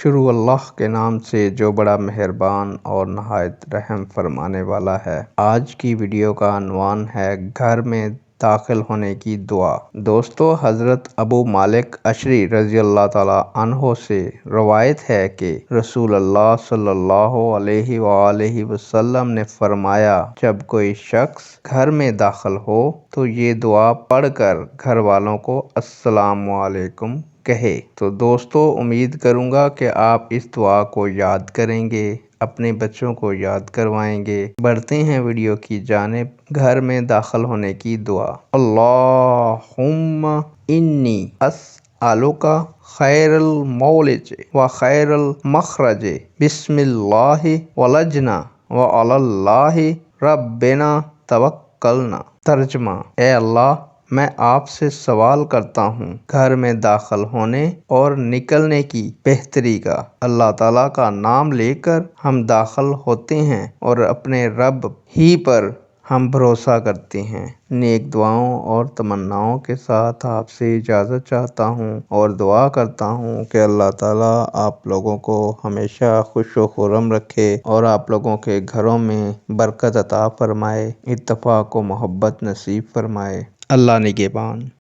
شروع اللہ کے نام سے جو بڑا مہربان اور نہایت رحم فرمانے والا ہے۔ آج کی ویڈیو کا عنوان ہے گھر میں داخل ہونے کی دعا۔ دوستو، حضرت ابو مالک اشعری رضی اللہ تعالیٰ عنہ سے روایت ہے کہ رسول اللہ صلی اللہ علیہ وآلہ وسلم نے فرمایا، جب کوئی شخص گھر میں داخل ہو تو یہ دعا پڑھ کر گھر والوں کو السلام علیکم کہے۔ تو دوستو، امید کروں گا کہ آپ اس دعا کو یاد کریں گے، اپنے بچوں کو یاد کروائیں گے۔ بڑھتے ہیں ویڈیو کی جانب۔ گھر میں داخل ہونے کی دعا۔ اللہم انی اسألک خیر المولج و خیر المخرج، بسم اللہ ولجنا وعلی اللہ ربنا توکلنا۔ ترجمہ: اے اللہ، میں آپ سے سوال کرتا ہوں گھر میں داخل ہونے اور نکلنے کی بہتری کا۔ اللہ تعالیٰ کا نام لے کر ہم داخل ہوتے ہیں اور اپنے رب ہی پر ہم بھروسہ کرتے ہیں۔ نیک دعاؤں اور تمناؤں کے ساتھ آپ سے اجازت چاہتا ہوں اور دعا کرتا ہوں کہ اللہ تعالیٰ آپ لوگوں کو ہمیشہ خوش و خرم رکھے اور آپ لوگوں کے گھروں میں برکت عطا فرمائے، اتفاق و محبت نصیب فرمائے۔ اللہ نگہبان۔